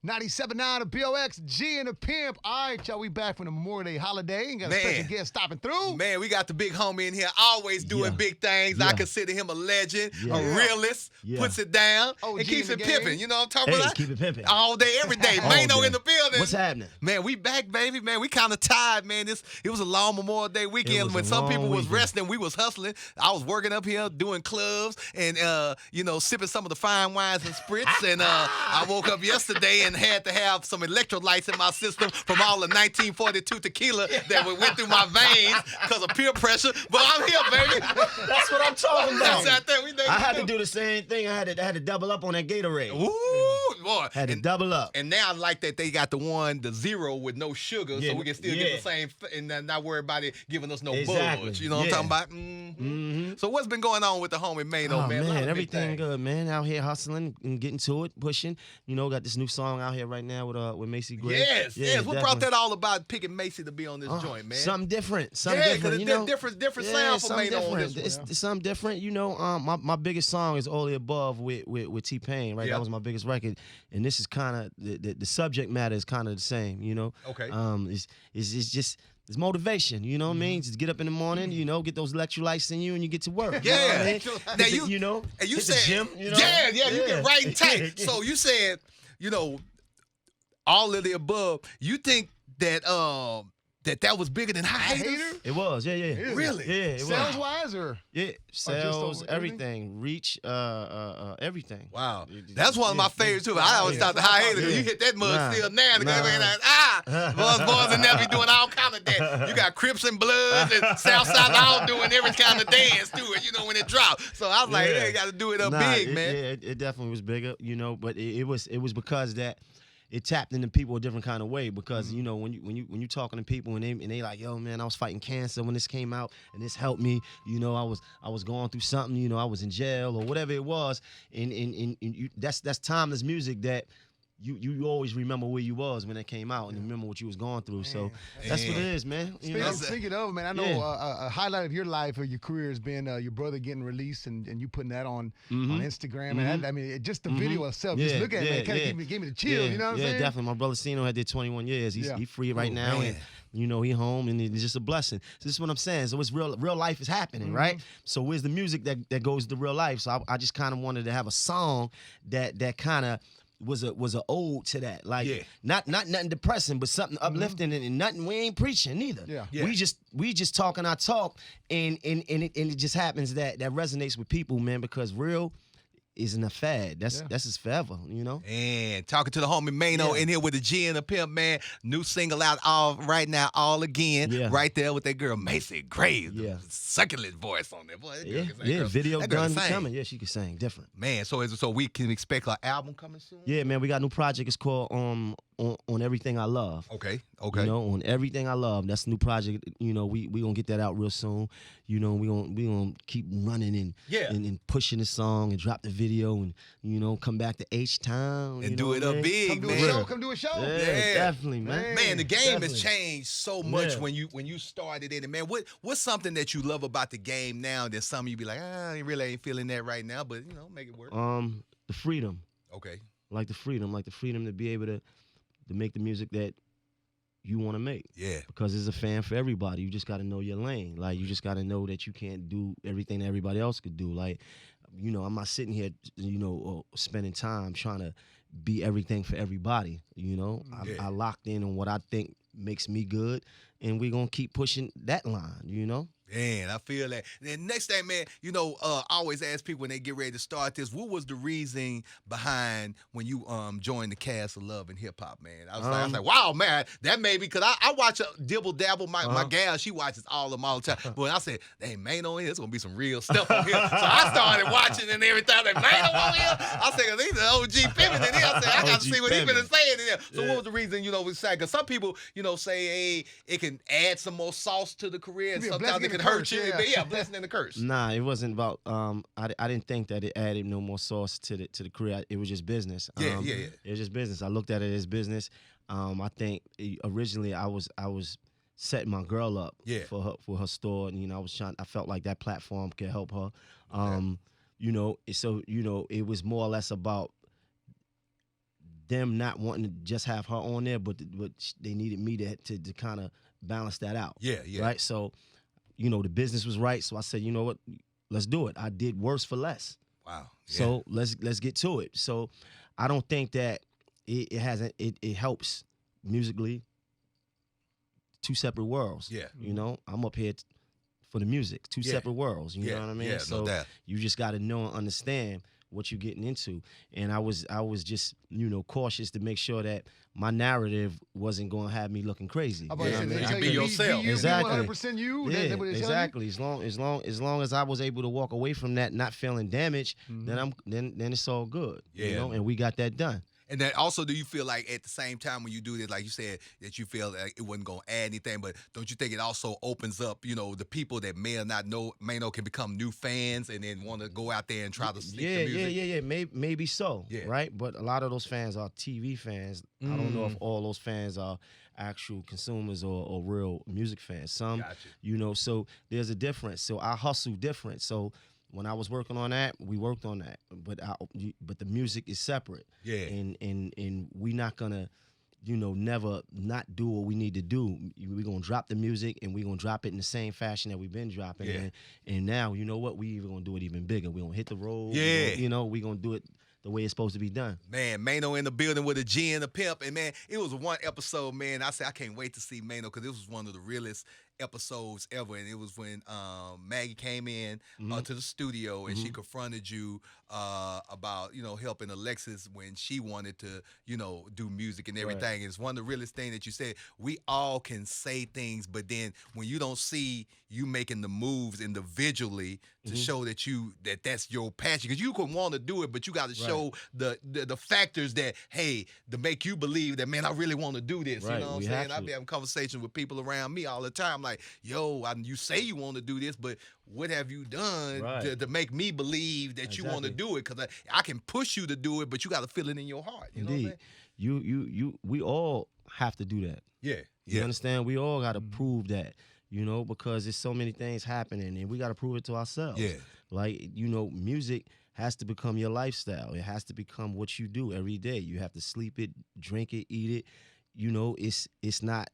97.9 of BOX, G and a Pimp. All right, y'all, we back from the Memorial Day holiday. And got a special guest stopping through. Man, we got the big homie in here, always doing big things. I consider him a legend, a realist, puts it down, and keeps it pimping. You know what I'm talking about? Keep it pimping. All day, every day. Maino in the building. What's happening? Man, we back, baby. Man, we kind of tired, man. It was a long Memorial Day weekend. When some people was resting, we was hustling. I was working up here, doing clubs, and, sipping some of the fine wines and spritz. And I woke up yesterday and had to have some electrolytes in my system from all the 1942 tequila that went through my veins because of peer pressure. But I'm here, baby. That's what I'm talking about. That's out there. I had to do the same thing. I had to double up on that Gatorade. Ooh, boy. Had to double up. And now I like that they got the zero with no sugar, so we can still get the same and not worry about it giving us no budge. You know what I'm talking about? Mm-hmm. So what's been going on with the homie Maino, man? Everything good, man. Out here hustling and getting to it, pushing. Got this new song out here right now with Macy Gray. Yes. What brought that all about picking Macy to be on this joint, man? Something different. Different sound for Maino on this one. It's something different. My biggest song is All the Above with T-Pain, right? That was my biggest record. And this is kind of, the subject matter is kind of the same, Okay. It's just... It's motivation, you know what I mean? Just get up in the morning, get those electrolytes in you, and you get to work. Yeah. You know what I mean? Now and you hit said, the gym, you get right and tight. So you said, all of the above. You think that that was bigger than High Hater? It was, yeah. Really? Yeah, it was. Sales-wise, or? Yeah, sales, everything, reach, everything. Wow. That's one of my favorites, too. I always thought the High Hater, you hit that mud still now. Boys and them be doing all kind of that. You got Crips and Bloods and Southside all doing every kind of dance to it, when it drops. So I was like, hey, you got to do it up big, man. Yeah, it definitely was bigger, but it was because that it tapped into people a different kind of way because when you talking to people and they like, yo man, I was fighting cancer when this came out and this helped me, I was going through something, I was in jail or whatever it was, and that's timeless music that you always remember where you was when it came out and remember what you was going through. So that's what it is, man. Speaking of, man, I know a highlight of your life or your career has been your brother getting released and you putting that on Instagram. And just the video itself, just look at it, man, kind of gave me the chills. You know what I'm saying? Yeah, definitely. My brother Sino had did 21 years. He's free right now. Man. And he home, and it's just a blessing. So this is what I'm saying. So it's real life is happening, right? So where's the music that goes to real life? So I just kind of wanted to have a song that kind of was a ode to that, like not nothing depressing, but something uplifting, and nothing. We ain't preaching neither. Yeah. We just talking our talk, and it just happens that resonates with people, man, because real isn't a fad. That's just forever, And talking to the homie Maino in here with the G and a Pimp, man. New single out right now, All Again. Yeah. Right there with that girl Macy Gray. The succulent voice on there. Boy, video done coming. Yeah, she can sing different. Man, so we can expect her album coming soon? Yeah, man, we got a new project. It's called on Everything I Love. Okay. On Everything I Love. That's a new project. We gonna get that out real soon. We gonna keep running and pushing the song and drop the video and come back to H-Town and do it up big, man. Come do a show. Yeah, definitely, man. Man, the game has changed so much when you started in it, man. What's something that you love about the game now that some of you be like, I really ain't feeling that right now, but make it work. The freedom. Okay. Like the freedom to be able to make the music that you want to make. Yeah. Because it's a fan for everybody. You just got to know your lane. Like, you just got to know that you can't do everything that everybody else could do. Like, I'm not sitting here, spending time trying to be everything for everybody. I locked in on what I think makes me good, and we're going to keep pushing that line, Man, I feel that. And next thing, man, I always ask people when they get ready to start this, what was the reason behind when you joined the cast of Love and Hip Hop, man? I was like, wow, man, that may be because I watch Dibble Dabble, my gal, she watches all of them all the time. But I said, hey, Maino in here, it's gonna be some real stuff on here. So I started watching and everything. Like, Maino on here. I said, he's an OG pimping in here. I said, I got to see what he's been saying in here. So what was the reason, we say? Because some people, say, hey, it can add some more sauce to the career, and sometimes it can hurt you. But blessing and a curse. Nah, it wasn't about. I didn't think that it added no more sauce to the career. It was just business. Yeah. It was just business. I looked at it as business. I think originally I was setting my girl up for her store, and I felt like that platform could help her. So it was more or less about them not wanting to just have her on there, but they needed me to kind of balance that out. Yeah. Right. So, you know, the business was right. So I said, you know what, let's do it. I did worse for less. Wow. Yeah. So let's get to it. So I don't think that it helps musically. Two separate worlds. Yeah. You know, I'm up here for the music. Two separate worlds. You know what I mean? Yeah, so no doubt. you just got to know and understand what you're getting into. And I was just, you know, cautious to make sure that my narrative wasn't going to have me looking crazy. I'm about to say, they You tell be yourself. Be Exactly. 100% you. Yeah, That's what they tell you? exactly. As long as I was able to walk away from that, not feeling damaged, then it's all good. Yeah. You know, and we got that done. And then also, do you feel like at the same time when you do this, like you said, that you feel like it wasn't going to add anything, but don't you think it also opens up, you know, the people that may or not know, can become new fans and then want to go out there and try to sneak the music? Yeah. Maybe so, Yeah. right? But a lot of those fans are TV fans. I don't know if all those fans are actual consumers or real music fans. Some, Gotcha. you know, so there's a difference. So I hustle different. So when I was working on that, we worked on that. But the music is separate. Yeah. And we not gonna, you know, never not do what we need to do. We're gonna drop the music and we're gonna drop it in the same fashion that we've been dropping. Yeah. And now, you know what? We even gonna do it even bigger. We're gonna hit the road. Yeah. You know, we're gonna do it the way it's supposed to be done. Man, Maino in the building with a G and a Pimp. And, man, it was one episode, man. I said I can't wait to see Maino because this was one of the realest episodes ever. And it was when Maggie came in to the studio and she confronted you about, you know, helping Alexis when she wanted to, you know, do music and everything. Right. And it's one of the realest things that you said. We all can say things, but then when you don't see you making the moves individually to show that that's your passion, because you can want to do it, but you got to show the factors that, hey, to make you believe that, man, I really want to do this. Right. You know what I'm saying? I be having conversations with people around me all the time, like, yo, you say you want to do this, but what have you done to make me believe that you want to do it? Because I can push you to do it, but you got to feel it in your heart. You know what I'm saying? We all have to do that. Yeah. You understand? We all got to prove that, you know, because there's so many things happening and we got to prove it to ourselves. Yeah. Like, you know, music has to become your lifestyle. It has to become what you do every day. You have to sleep it, drink it, eat it. You know, it's not,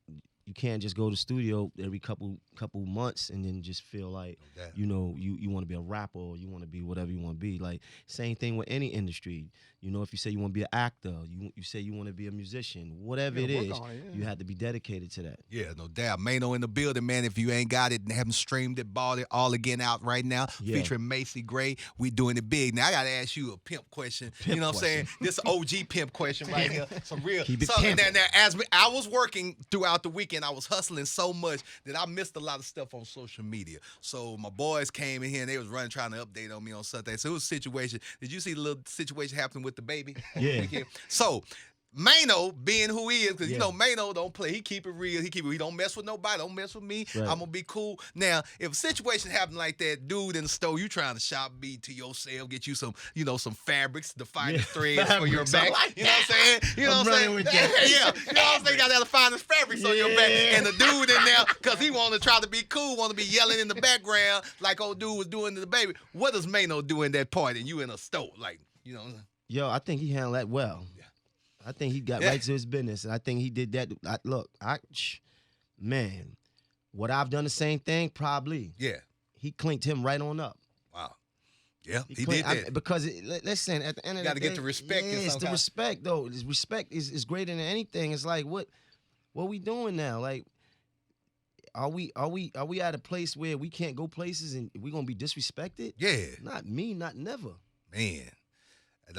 you can't just go to the studio every couple months and then just feel like, you know, you want to be a rapper or you want to be whatever you want to be. Like, same thing with any industry. You know, if you say you want to be an actor, you say you want to be a musician, whatever it is, you have to be dedicated to that. Yeah, no doubt. Maino in the building, man. If you ain't got it and haven't streamed it, bought it, all again out right now, featuring Macy Gray. We doing it big. Now, I got to ask you a pimp question. You know what I'm saying? This OG pimp question right here. Some real. Keep it so, pimping. now, I was working throughout the weekend. I was hustling so much that I missed a lot of stuff on social media. So my boys came in here and they was running, trying to update on me on Sunday. So it was a situation. Did you see the little situation happening with DaBaby? Yeah. So Maino, being who he is, because you know Maino don't play. He keep it real. He don't mess with nobody. Don't mess with me. Right. I'm gonna be cool. Now, if a situation happen like that, dude in the store, you trying to shop be to yourself, get you some, you know, some fabrics to find the threads for your back. Like you know what I'm saying? You know I'm what I'm saying? running with that. Yeah. You know what I'm saying? You got to find the fabrics on your back. And the dude in there, because he want to try to be cool, want to be yelling in the background like old dude was doing to DaBaby. What does Maino do in that part and you in a store? Like, you know. Yo, I think he handled that well. I think he got right to his business, and I think he did that. Man, would I've done the same thing? Probably. Yeah. He clinked him right on up. Wow. Yeah, he clinked, did that. because listen, at the end of the day, got to get the respect. Yeah, it's the respect though. Respect is greater than anything. It's like what we doing now? Like, are we at a place where we can't go places and we gonna be disrespected? Yeah. Not me, not never. Man.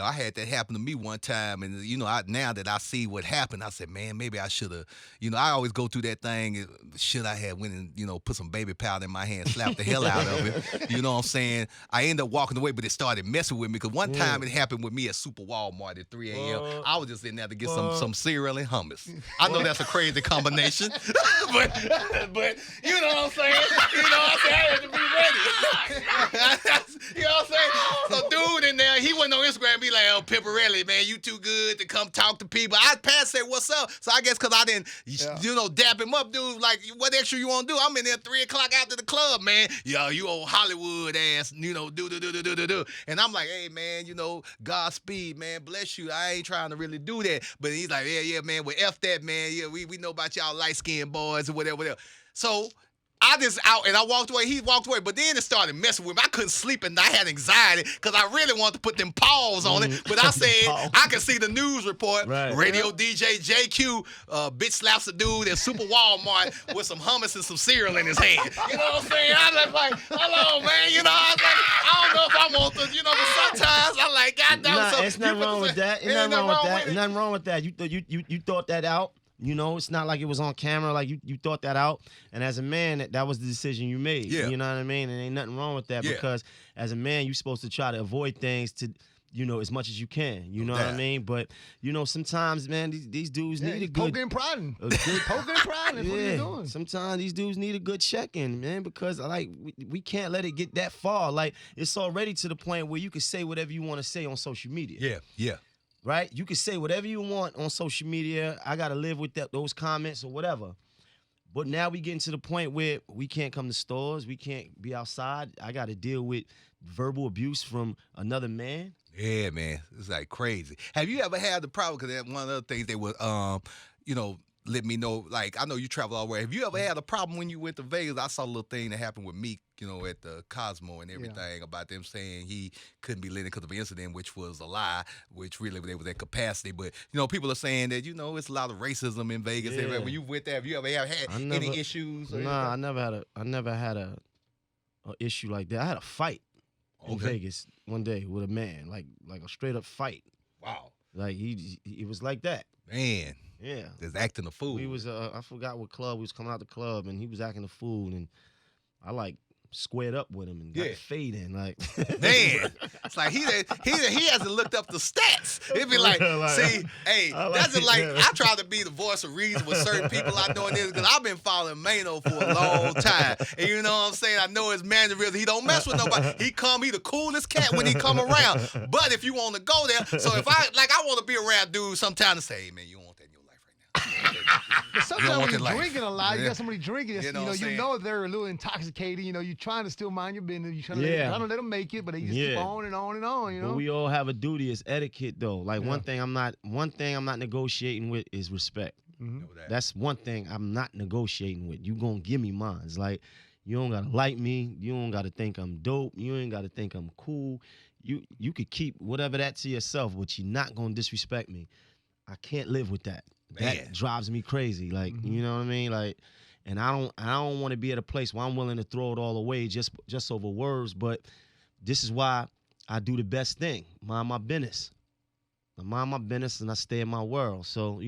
I had that happen to me one time, and you know, now that I see what happened, I said, man, maybe I should have. You know, I always go through that thing. Should I have went and, you know, put some baby powder in my hand, slapped the hell out of it? You know what I'm saying? I ended up walking away, but it started messing with me because one time it happened with me at Super Walmart at 3 a.m. I was just in there to get some cereal and hummus. I know that's a crazy combination, but you know what I'm saying? You know what I'm saying? I had to be ready. You know what I'm saying? So dude in there, he wasn't on Instagram. be like, oh, Pimparelli, man, you too good to come talk to people. I pass say, what's up? So I guess because I didn't, dap him up, dude, like, what extra you want to do? I'm in there 3 o'clock after the club, man. Yo, you old Hollywood ass, do. And I'm like, hey, man, Godspeed, man, bless you. I ain't trying to really do that. But he's like, yeah, man, well, F that, man. Yeah, we know about y'all light-skinned boys or whatever. So I just out and I walked away. He walked away, but then it started messing with me. I couldn't sleep and I had anxiety because I really wanted to put them paws on it. But I said I could see the news report. Right. Radio DJ JQ, bitch slaps a dude at Super Walmart with some hummus and some cereal in his hand. You know what I'm saying? I was like, hello, man. I was like, I don't know if I want to, but sometimes I'm like, God damn. Nah, it's nothing wrong with that. It's nothing wrong with that. Nothing wrong with that. You thought that out. It's not like it was on camera. Like you thought that out, and as a man, that was the decision you made. Yeah. You know what I mean? And ain't nothing wrong with that because as a man, you're supposed to try to avoid things to, as much as you can. You know what I mean? But sometimes, man, these dudes need a good poking and prodding. Poking and prodding. What are you doing? Sometimes these dudes need a good check-in, man, because we can't let it get that far. Like it's already to the point where you can say whatever you want to say on social media. Yeah. Right? You can say whatever you want on social media. I got to live with those comments or whatever. But now we getting to the point where we can't come to stores. We can't be outside. I got to deal with verbal abuse from another man. Yeah, man. It's like crazy. Have you ever had the problem? Because one of the things they would, let me know. Like, I know you travel all the way. Have you ever had a problem when you went to Vegas? I saw a little thing that happened with Meek, at the Cosmo and everything about them saying he couldn't be lit because of an incident, which was a lie, which really they was at capacity. But, people are saying that, it's a lot of racism in Vegas. Yeah. When you went there, have you ever had any issues? Nah, I never had a issue like that. I had a fight in Vegas one day with a man, like a straight up fight. Wow. Like he was like that. Man. Yeah. Just acting a fool. He was, I forgot what club. We was coming out the club, and he was acting a fool, and I, squared up with him and got fading. Like, man, it's like he hasn't looked up the stats. It'd be like, see, hey, that's just like, I try to be the voice of reason with certain people I know in this, because I've been following Maino for a long time. And you know what I'm saying? I know his mannerisms. He don't mess with nobody. He the coolest cat when he come around. But if you want to go there, so if I want to be around dudes sometimes to say, hey, man, you don't want that in your life right now. But sometimes when you're drinking a lot, you got somebody drinking, you know they're a little intoxicated. You're trying to still mind your business. You're trying to let them make it, but they just keep on and on and on. But we all have a duty as etiquette, though. Like one thing I'm not negotiating with is respect. Mm-hmm. That's one thing I'm not negotiating with. You gonna give me mine. It's like you don't gotta like me. You don't gotta think I'm dope. You ain't gotta think I'm cool. You could keep whatever that to yourself, but you're not gonna disrespect me. I can't live with that. Man. That drives me crazy. Like, you know what I mean? Like, and I don't want to be at a place where I'm willing to throw it all away just over words. But this is why I do the best thing. Mind my business. I mind my business and I stay in my world. So,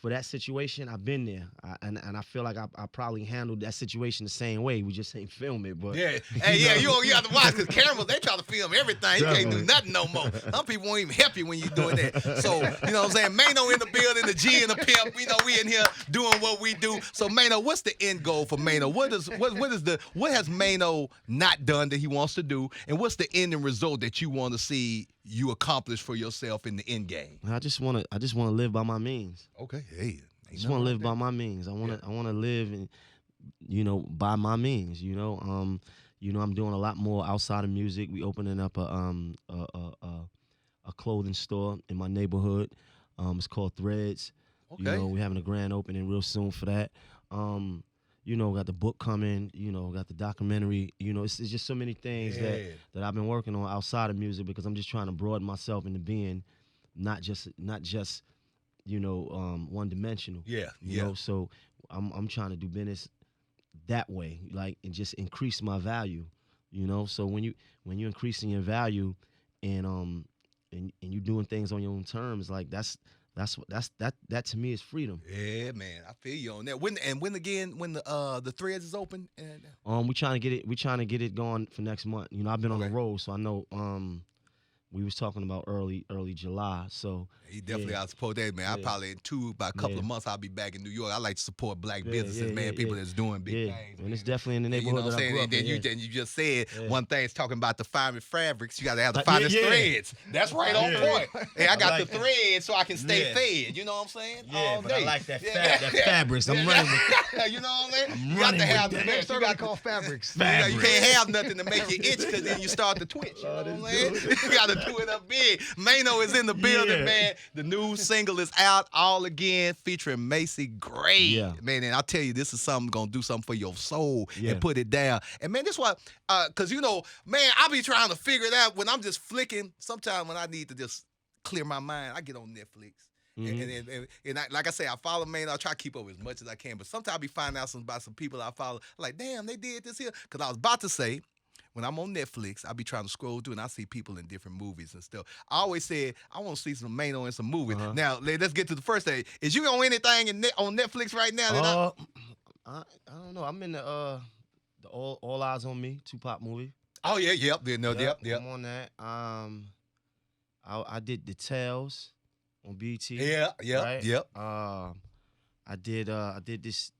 for that situation, I've been there. And I feel like I probably handled that situation the same way. We just ain't film it. But yeah. Hey, you have to watch, because cameras, they try to film everything. You can't do nothing no more. Some people won't even help you when you're doing that. So, you know what I'm saying? Maino in the building, the G and the Pimp. We in here doing what we do. So, Maino, what's the end goal for Maino? What has Maino not done that he wants to do? And what's the ending result that you want to see you accomplish for yourself in the end game? I just want to live by my means. Okay, hey, I just want to live by my means. I want to live and by my means. I'm doing a lot more outside of music. We opening up a clothing store in my neighborhood. It's called Threads. Okay. We're having a grand opening real soon for that. Got the book coming, got the documentary, it's just so many things that I've been working on outside of music, because I'm just trying to broaden myself into being not just one-dimensional. So I'm trying to do business that way, and just increase my value, So when you increasing your value and you doing things on your own terms, like that to me is freedom. Yeah, man, I feel you on that. When the Threads is open? We trying to get it going for next month. I've been on the road, so I know we was talking about early July. So he definitely ought to support that, man. I probably about a couple of months I'll be back in New York. I like to support black businesses, man. People that's doing big things. And it's definitely in the neighborhood. You know what I'm saying? And then you just said one thing's talking about the finest fabrics. You got to have the finest threads. That's right on point. Hey, I got the threads so I can stay fed. You know what I'm saying? Yeah, but I like that fabrics. I'm running with. You know what I'm saying? I'm You got to have the Next best. You got to call fabrics. You can't have nothing to make you itch because then you start to twitch. You know what I'm saying? You got to do it up big. Maino is in the building, man. The new single is out, All Again, featuring Macy Gray. Yeah. Man, and I'll tell you, this is something going to do something for your soul and put it down. And, man, this is what, because, you know, man, I be trying to figure it out when I'm just flicking. Sometimes when I need to just clear my mind, I get on Netflix. And like I say, I follow Maino. I try to keep up as much as I can. But sometimes I be finding out about some people I follow. Like, damn, they did this here. Because I was about to say, when I'm on Netflix, I be trying to scroll through and I see people in different movies and stuff. I always said, I want to see some Maino in some movies. Now, let's get to the first thing. Is you on anything on Netflix right now? I don't know. I'm in the All Eyes on Me, Tupac movie. Oh, yeah, yep. I'm on that. I did The Tales on BT. Yeah, right? yep. I did this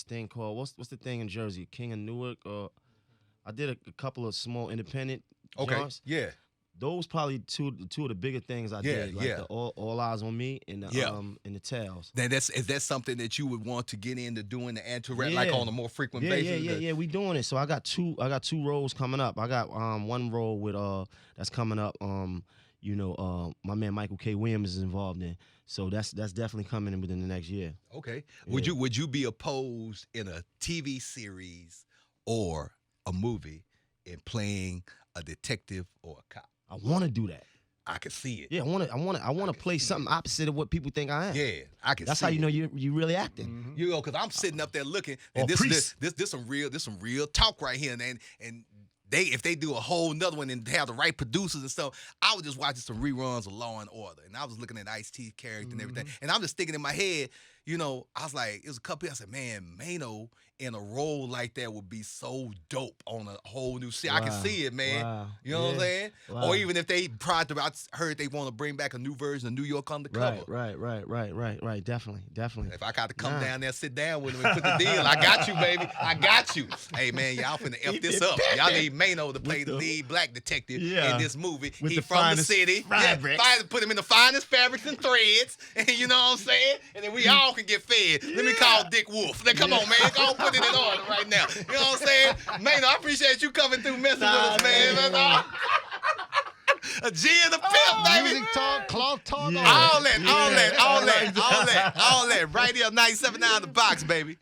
thing called what's the thing in Jersey? King of Newark. I did a couple of small independent joints. Yeah. Those probably two of the bigger things I did. Like the All Eyes on Me and the Tales. Then is that something that you would want to get into doing the anti-rap like on a more frequent basis? Yeah. We doing it. So I got two roles coming up. I got one role with that's coming up. My man Michael K. Williams is involved in. So that's definitely coming in within the next year. Okay. Would you be opposed in a TV series or a movie in playing a detective or a cop? I want to do that. I can see it. Yeah, I want to play something opposite of what people think I am. Yeah, I can. That's see how you know you really acting. Mm-hmm. You know, because I'm sitting up there looking, and this some real talk right here, and if they do a whole nother one and have the right producers and stuff, I was just watching some reruns of Law and Order, and I was looking at Ice-T's character and everything, and I'm just thinking in my head, you know, I was like, it was a couple. I said, man, Maino in a role like that would be so dope on a whole new series. Wow. I can see it, man. Wow. You know what I'm saying? Wow. Or even if they I heard they want to bring back a new version of New York Undercover. Right. Definitely. If I got to come down there, sit down with them and put the deal, I got you, baby. I got you. Hey, man, y'all finna F this up. Y'all need Maino to play the lead black detective in this movie. He from the city. Put him in the finest fabrics and threads. And you know what I'm saying? And then we all can get fed. Let me call Dick Wolf. Now, come on, man. Go put it in order right now. You know what I'm saying? Maino, I appreciate you coming through messing with us, man. That's all. A G and a Pimp, baby. Music talk, cloth talk. All that. Right here, 97.9 The Box, baby.